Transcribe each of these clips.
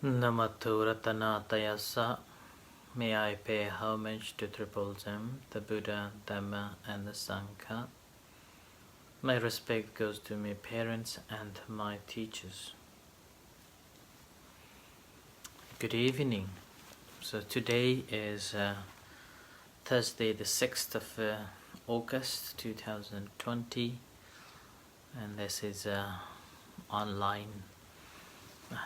Namato Ratanatayasa. May I pay homage to Triple Gem, the Buddha, Dhamma, and the Sangha. My respect goes to my parents and my teachers. Good evening. So today is Thursday, the 6th of August 2020, and this is online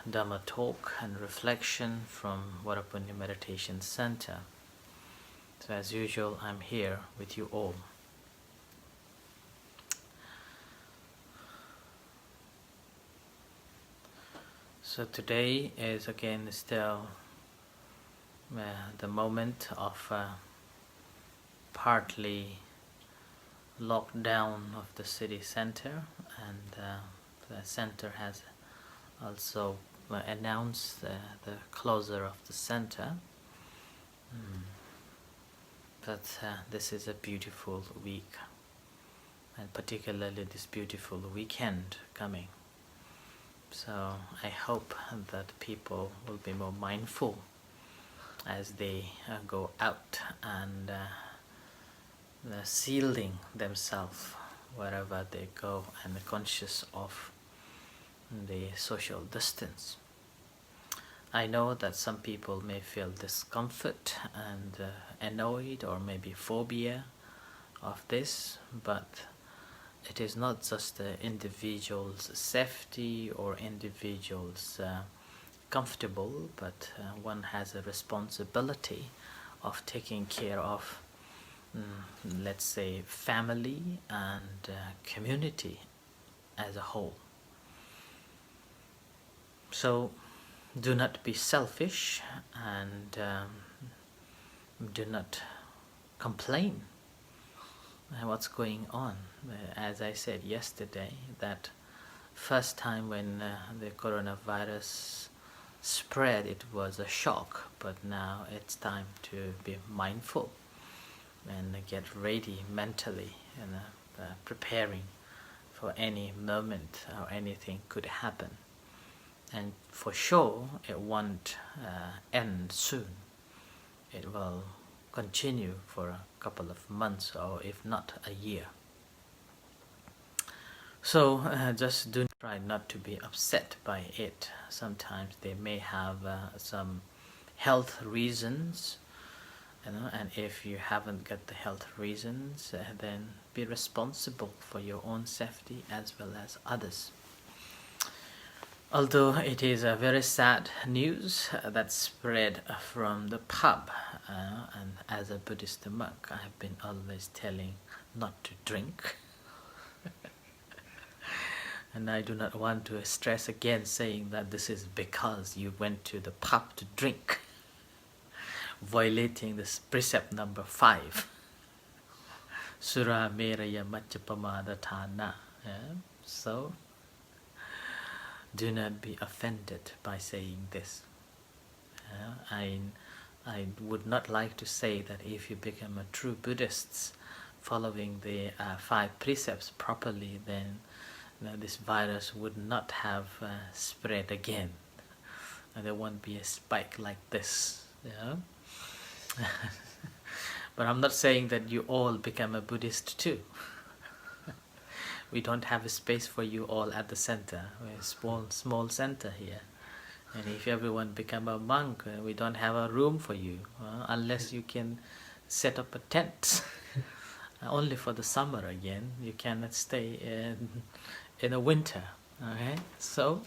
Dhamma talk and reflection from Varapunya Meditation Center. So as usual, I'm here with you all. So today is again still the moment of partly lockdown of the city center, and the center has also announced the closure of the center. But this is a beautiful week, and particularly this beautiful weekend coming. So I hope that people will be more mindful as they go out and shielding themselves wherever they go and conscious of the social distance. I know that some people may feel discomfort and annoyed or maybe phobia of this, but it is not just the individual's safety or individual's comfortable, but one has a responsibility of taking care of, let's say, family and community as a whole. So do not be selfish and do not complain what's going on. As I said yesterday, that first time when the coronavirus spread, it was a shock, but now it's time to be mindful and get ready mentally and preparing for any moment or anything could happen. And for sure, it won't end soon. It will continue for a couple of months, or if not a year. So just do try not to be upset by it. Sometimes they may have some health reasons, and if you haven't got the health reasons, then be responsible for your own safety as well as others. Although it is a very sad news that spread from the pub, and as a Buddhist monk, I have been always telling not to drink. And I do not want to stress again saying that this is because you went to the pub to drink, violating this precept number 5. Sura meraya majjapamada thana. So do not be offended by saying this. I would not like to say that if you become a true Buddhist following the 5 precepts properly, then this virus would not have spread again. And there won't be a spike like this. But I'm not saying that you all become a Buddhist too. We don't have a space for you all at the center. We're a small center here. And if everyone become a monk, we don't have a room for you, unless you can set up a tent. Only for the summer again. You cannot stay in the winter. Okay? So,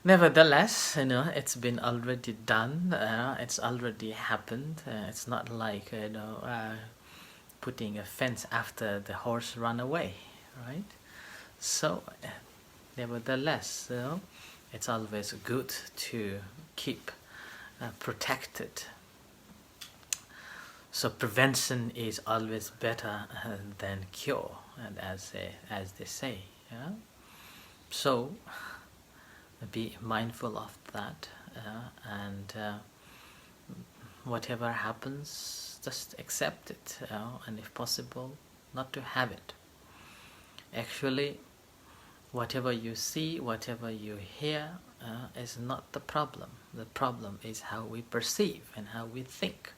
nevertheless, it's been already done. It's already happened. It's not like, putting a fence after the horse run away, right? So, nevertheless, it's always good to keep protected. So prevention is always better than cure, and as they say. So be mindful of that, and whatever happens, just accept it, and if possible, not to have it. Actually, Whatever you see, whatever you hear is not the problem. The problem is how we perceive and how we think.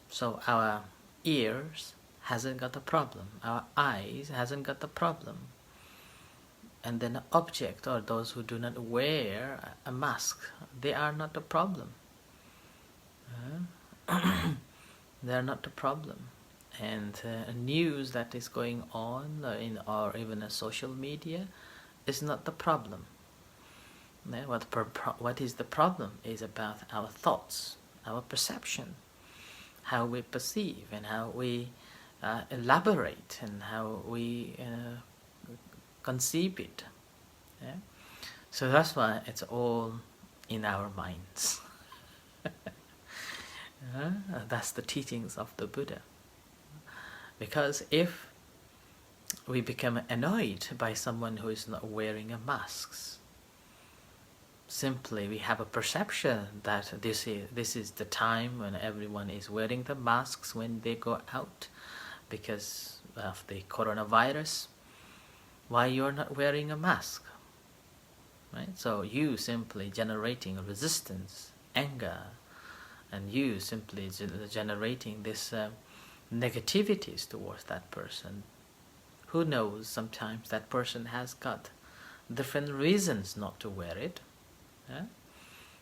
So our ears hasn't got a problem. Our eyes hasn't got a problem. And then an object, or those who do not wear a mask, they are not a problem. They are not a problem. And news that is going on or even a social media is not the problem. What is the problem is about our thoughts, our perception, how we perceive and how we elaborate and how we conceive it. Yeah? So that's why it's all in our minds. That's the teachings of the Buddha. Because if we become annoyed by someone who is not wearing a mask, simply we have a perception that this is the time when everyone is wearing the masks when they go out because of the coronavirus. Why you're not wearing a mask? Right? So you simply generating resistance, anger, and you simply generating this negativities towards that person. Who knows, sometimes that person has got different reasons not to wear it. Yeah?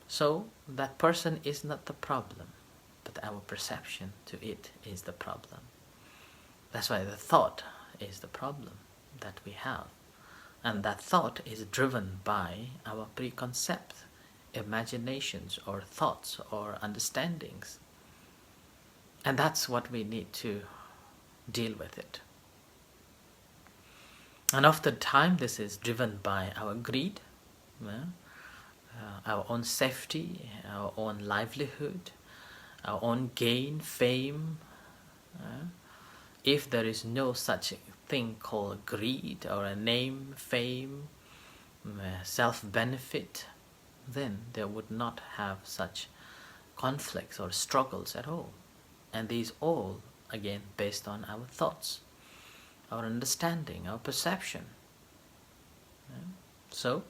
So that person is not the problem, but our perception to it is the problem. That's why the thought is the problem that we have. And that thought is driven by our preconceived imaginations or thoughts or understandings. And that's what we need to deal with it. And oftentimes this is driven by our greed, our own safety, our own livelihood, our own gain, fame. If there is no such thing called greed or a name, fame, self-benefit, then there would not have such conflicts or struggles at all. And these all, again, based on our thoughts, our understanding, our perception. So,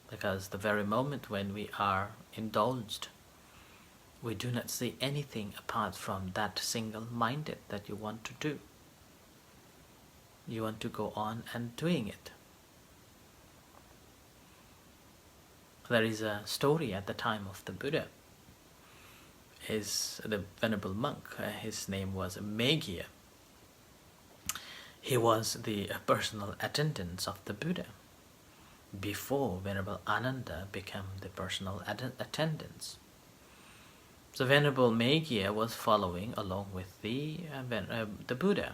because the very moment when we are indulged, we do not see anything apart from that single-minded that you want to do. You want to go on and doing it. There is a story at the time of the Buddha. The venerable monk, his name was Meghiya. He was the personal attendant of the Buddha before Venerable Ananda became the personal attendants. So Venerable Meghiya was following along with the Buddha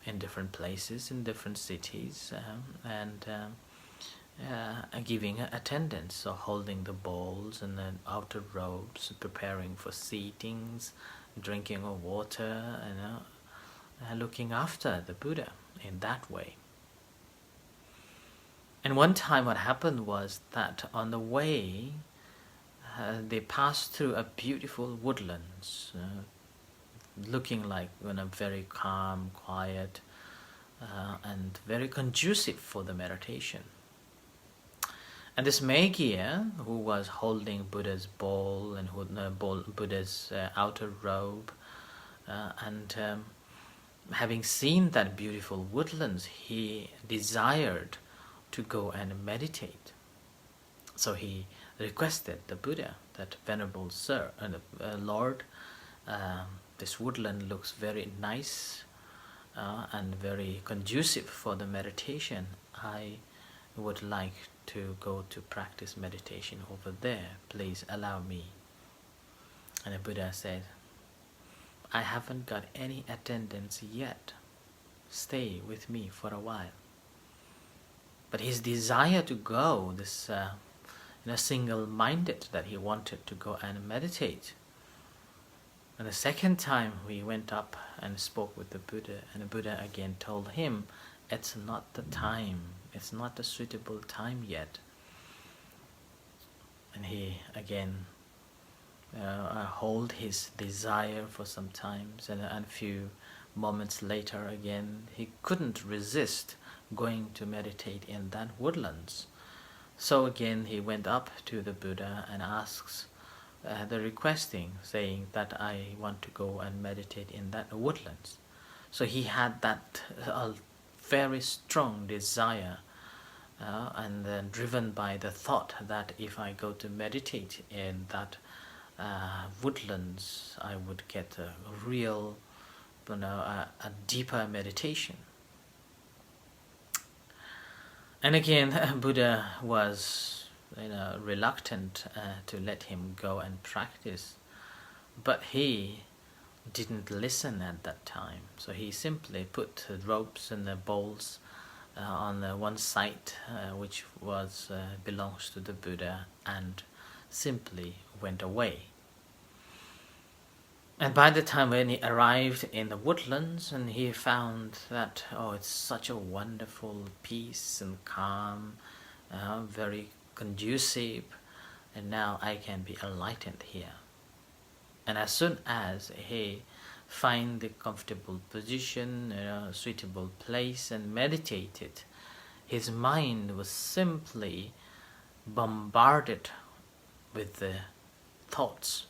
in different places, in different cities, and giving attendance, so holding the bowls and then outer robes, preparing for seatings, drinking of water, looking after the Buddha in that way. And one time what happened was that on the way they passed through a beautiful woodlands, looking like very calm, quiet, and very conducive for the meditation. And this Meghiya, who was holding Buddha's bowl and Buddha's outer robe, and having seen that beautiful woodlands, he desired to go and meditate. So he requested the Buddha that, Venerable Sir and Lord, this woodland looks very nice and very conducive for the meditation. I would like to go to practice meditation over there. Please allow me. And the Buddha said, I haven't got any attendance yet. Stay with me for a while. But his desire to go, this single-minded, that he wanted to go and meditate. And the second time we went up and spoke with the Buddha, and the Buddha again told him, it's not the time, it's not a suitable time yet. And he again hold his desire for some times, and a few moments later again, he couldn't resist going to meditate in that woodlands. So again he went up to the Buddha and asks the requesting, saying that I want to go and meditate in that woodlands. So he had that very strong desire, and then driven by the thought that if I go to meditate in that woodlands, I would get a real, a deeper meditation. And again, Buddha was, reluctant to let him go and practice, but he didn't listen at that time. So he simply put the ropes and the bowls on the one side, which was belongs to the Buddha, and simply went away. And by the time when he arrived in the woodlands, and he found that, it's such a wonderful peace and calm, very conducive, and now I can be enlightened here. And as soon as he find the comfortable position, suitable place, and meditated, his mind was simply bombarded with the thoughts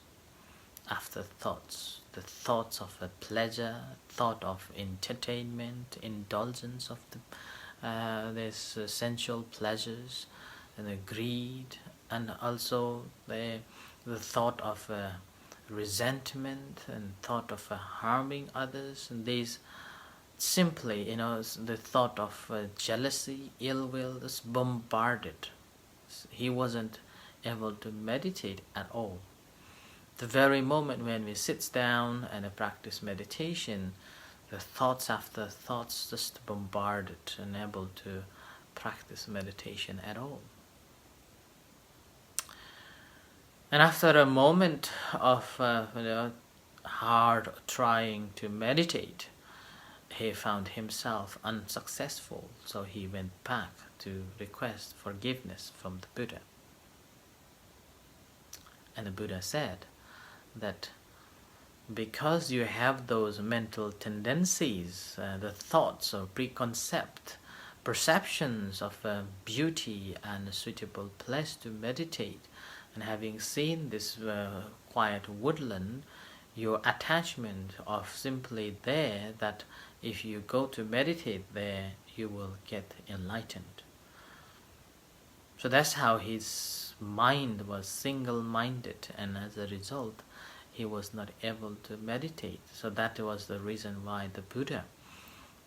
after thoughts, the thoughts of a pleasure, thought of entertainment, indulgence of these sensual pleasures, and the greed, and also the thought of resentment, and thought of harming others, and these simply, the thought of jealousy, ill will is bombarded. He wasn't able to meditate at all. The very moment when we sit down and practice meditation, the thoughts after thoughts just bombarded, unable to practice meditation at all. And after a moment of hard trying to meditate, he found himself unsuccessful. So he went back to request forgiveness from the Buddha. And the Buddha said that because you have those mental tendencies, the thoughts or preconcept perceptions of beauty and a suitable place to meditate, and having seen this quiet woodland, your attachment of simply there, that if you go to meditate there, you will get enlightened. So that's how his mind was single-minded, and as a result, he was not able to meditate. So that was the reason why the Buddha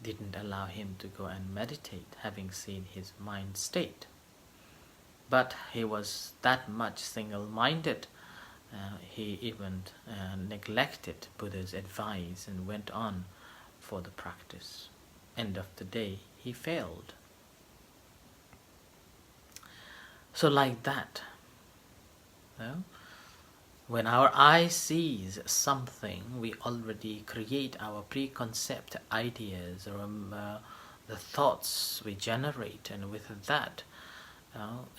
didn't allow him to go and meditate, having seen his mind state. But he was that much single-minded, he even neglected Buddha's advice and went on for the practice. End of the day, he failed. So like that, when our eye sees something, we already create our preconceived ideas, or the thoughts we generate, and with that,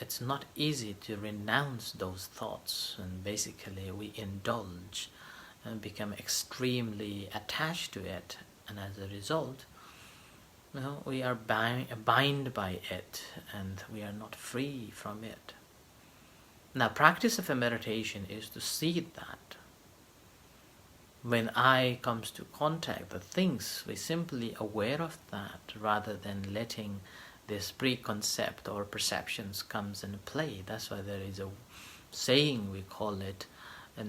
it's not easy to renounce those thoughts, and basically we indulge and become extremely attached to it, and as a result, we are bound by it, and we are not free from it. Now, practice of a meditation is to see that. When eye comes to contact the things, we're simply aware of that, rather than letting this preconcept or perceptions comes into play. That's why there is a saying, we call it a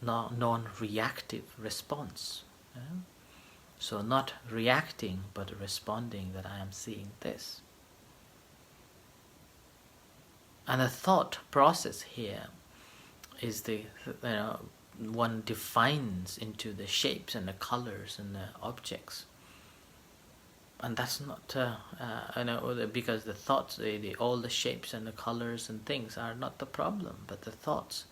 non-reactive response. So not reacting, but responding that I am seeing this. And the thought process here is one defines into the shapes and the colors and the objects. And that's not, because the thoughts, all the shapes and the colors and things are not the problem, but the thoughts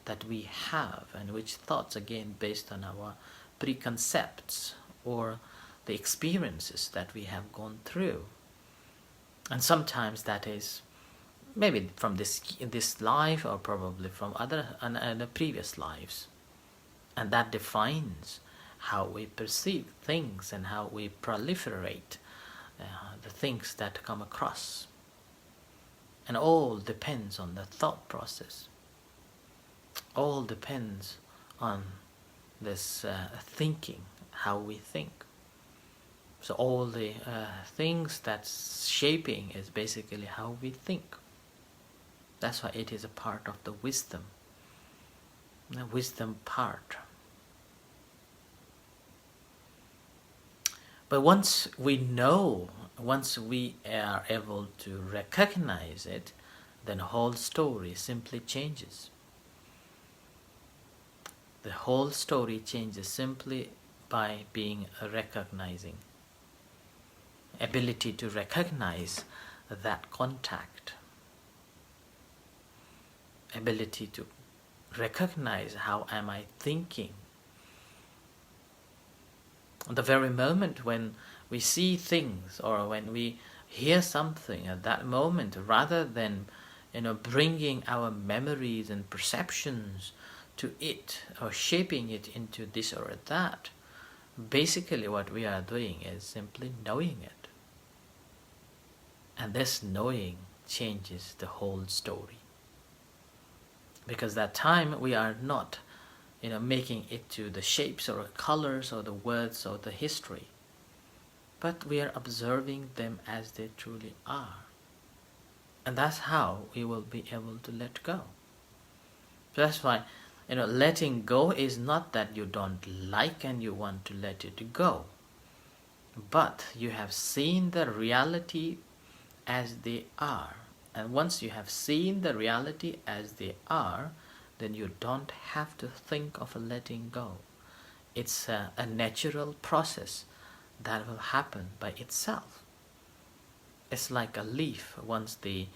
that we have, and which thoughts, again, based on our preconcepts or the experiences that we have gone through. And sometimes that is maybe from this life, or probably from other previous lives. And that defines how we perceive things and how we proliferate the things that come across. And all depends on the thought process. All depends on this thinking, how we think. So all the things that's shaping is basically how we think. That's why it is a part of the wisdom part. But once we know, once we are able to recognize it, then the whole story simply changes. The whole story changes simply by being recognizing. Ability to recognize that contact. Ability to recognize how am I thinking. The very moment when we see things or when we hear something at that moment, rather than bringing our memories and perceptions to it or shaping it into this or that, basically what we are doing is simply knowing it. And this knowing changes the whole story. Because that time we are not making it to the shapes or colors or the words or the history, but we are observing them as they truly are. And that's how we will be able to let go. So that's why letting go is not that you don't like and you want to let it go, but you have seen the reality as they are. And once you have seen the reality as they are, then you don't have to think of letting go. It's a natural process that will happen by itself. It's like a leaf. Once the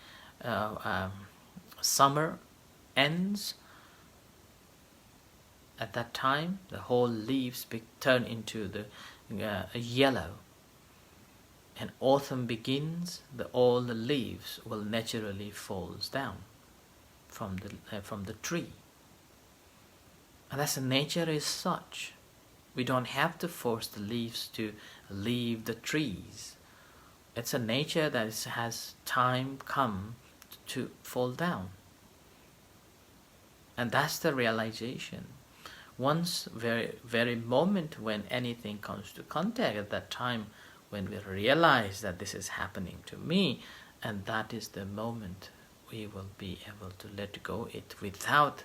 summer ends, at that time the whole leaves turn into the yellow. And autumn begins, all the leaves will naturally fall down from the tree. And that's the nature is such. We don't have to force the leaves to leave the trees. It's a nature that has time come to fall down. And that's the realization. Once very moment when anything comes to contact, at that time when we realize that this is happening to me, and that is the moment we will be able to let go it without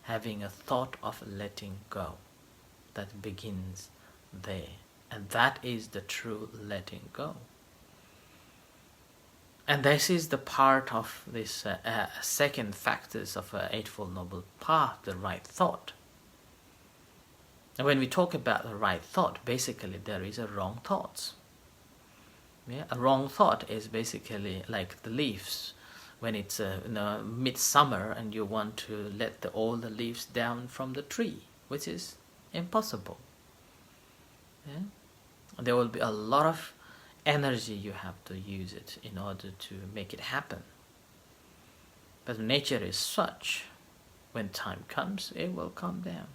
having a thought of letting go. That begins there. And that is the true letting go. And this is the part of this second factors of Eightfold Noble Path, the right thought. And when we talk about the right thought, basically there is a wrong thoughts. Yeah? A wrong thought is basically like the leaves. When it's midsummer and you want to let all the leaves down from the tree, which is impossible. Yeah? There will be a lot of energy you have to use it in order to make it happen. But nature is such, when time comes, it will come down.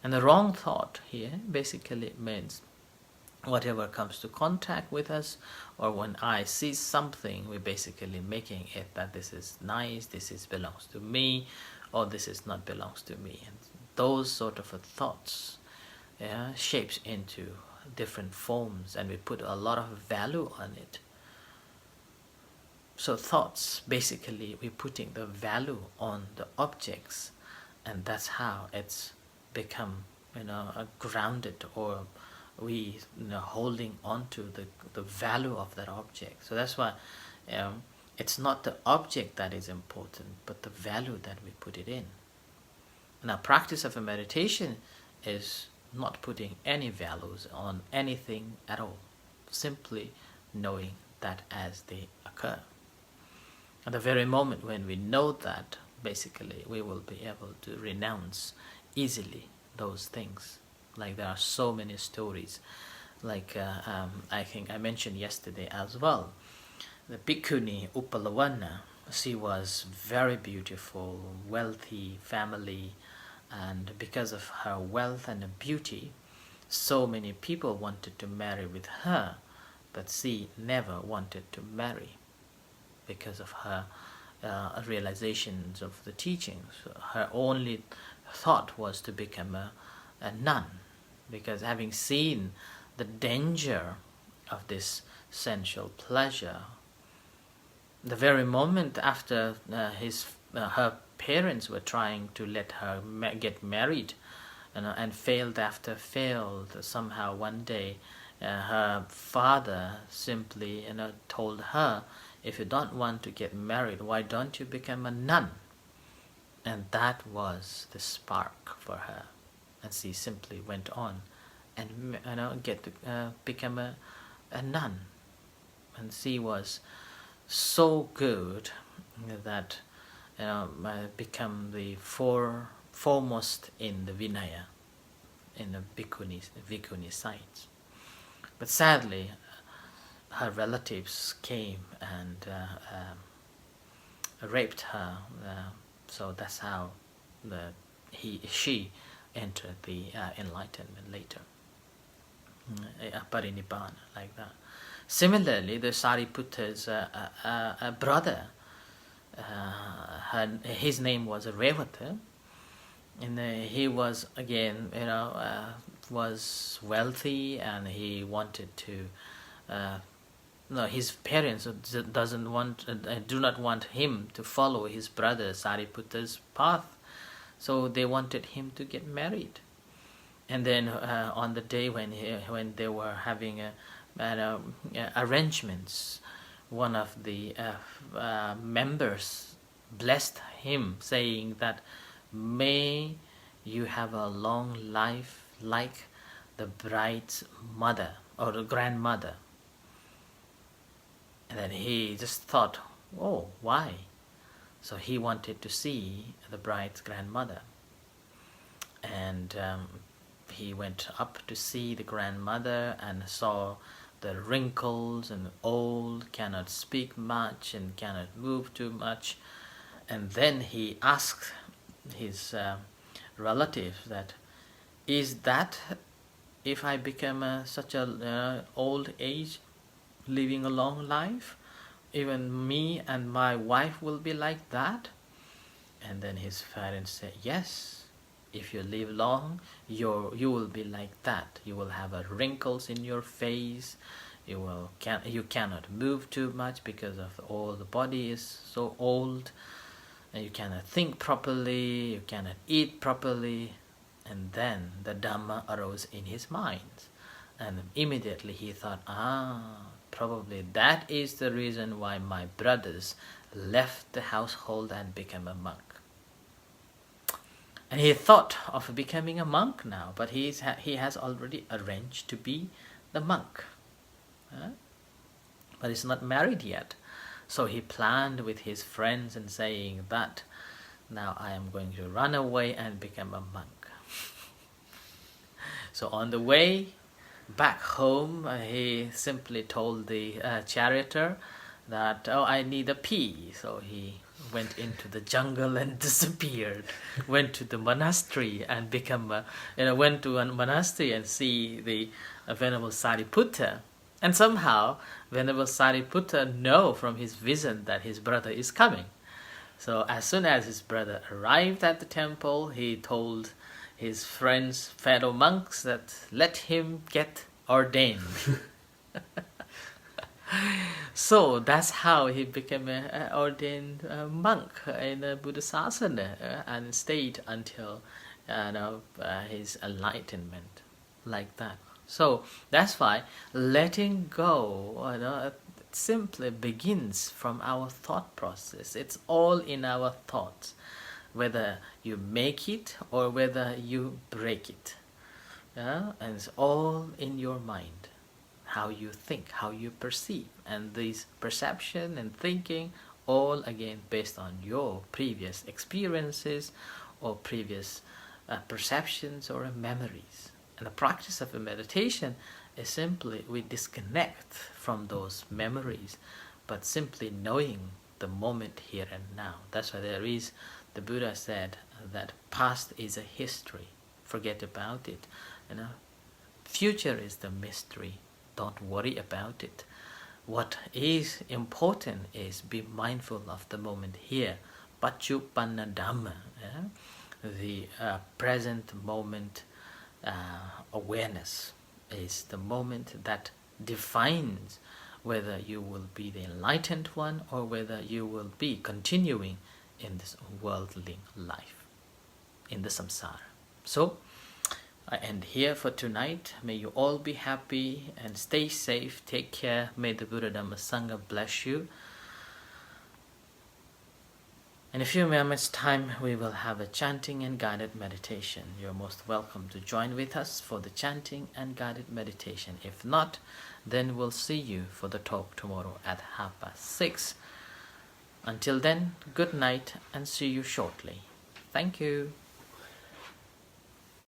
And the wrong thought here basically means whatever comes to contact with us, or when I see something, we're basically making it that this is nice, this is belongs to me, or this is not belongs to me. And those sort of thoughts shapes into different forms, and we put a lot of value on it. So thoughts, basically we're putting the value on the objects, and that's how it's become grounded, or we holding on to the value of that object. So that's why it's not the object that is important, but the value that we put it in. And our practice of a meditation is not putting any values on anything at all, simply knowing that as they occur. At the very moment when we know that, basically we will be able to renounce easily those things. Like there are so many stories, like I think I mentioned yesterday as well, the Bhikkhuni Upalawana, She was very beautiful, wealthy family, and because of her wealth and beauty, so many people wanted to marry with her, but she never wanted to marry because of her realizations of the teachings. Her only thought was to become a nun, because having seen the danger of this sensual pleasure, the very moment after her parents were trying to let her get married, and failed after failed, somehow one day her father simply told her, if you don't want to get married, why don't you become a nun? And that was the spark for her, and she simply went on and become a nun. And she was so good that become the foremost in the Vinaya, in the Bhikkhuni sites. But sadly, her relatives came and raped her. So that's how she entered the enlightenment later, parinibbana, like that. Similarly, the Sariputta's brother, his name was Revata, and he was again, was wealthy, and he wanted to. No, his parents do not want him to follow his brother Sariputta's path, so they wanted him to get married. And then on the day when they were having arrangements, one of the members blessed him, saying that, may you have a long life like the bride's mother or the grandmother. And then he just thought, oh, why? So he wanted to see the bride's grandmother. And he went up to see the grandmother and saw the wrinkles and old, cannot speak much and cannot move too much. And then he asked his relatives that, is that if I become such a old age, living a long life, even me and my wife will be like that? And then his parents said, yes, if you live long, you will be like that. You will have wrinkles in your face. You cannot move too much because of all the body is so old. And you cannot think properly. You cannot eat properly. And then the Dhamma arose in his mind, and immediately he thought, probably that is the reason why my brothers left the household and became a monk. And he thought of becoming a monk now, but he has already arranged to be the monk. But he's not married yet. So he planned with his friends and saying that, now I am going to run away and become a monk. So on the way back home, he simply told the charioteer that, oh, I need a pee. So he went into the jungle and disappeared. Went to the monastery and went to a monastery and see the Venerable Sariputta. And somehow Venerable Sariputta know from his vision that his brother is coming. So as soon as his brother arrived at the temple, he told his friends, fellow monks, that let him get ordained. So that's how he became an ordained monk in Buddha Sasana and stayed until his enlightenment, like that. So that's why letting go simply begins from our thought process. It's all in our thoughts, whether you make it or whether you break it. And it's all in your mind, how you think, how you perceive. And these perception and thinking, all again based on your previous experiences or previous perceptions or memories. And the practice of a meditation is simply we disconnect from those memories, but simply knowing the moment here and now. That's why the Buddha said that past is a history. Forget about it. Future is the mystery. Don't worry about it. What is important is be mindful of the moment here. Pachupanna Dhamma. The present moment awareness is the moment that defines whether you will be the enlightened one or whether you will be continuing in this worldly life, in the samsara. So, I end here for tonight. May you all be happy and stay safe. Take care. May the Buddha Dhamma Sangha bless you. In a few moments' time, we will have a chanting and guided meditation. You're most welcome to join with us for the chanting and guided meditation. If not, then we'll see you for the talk tomorrow at 6:30. Until then, good night and see you shortly. Thank you.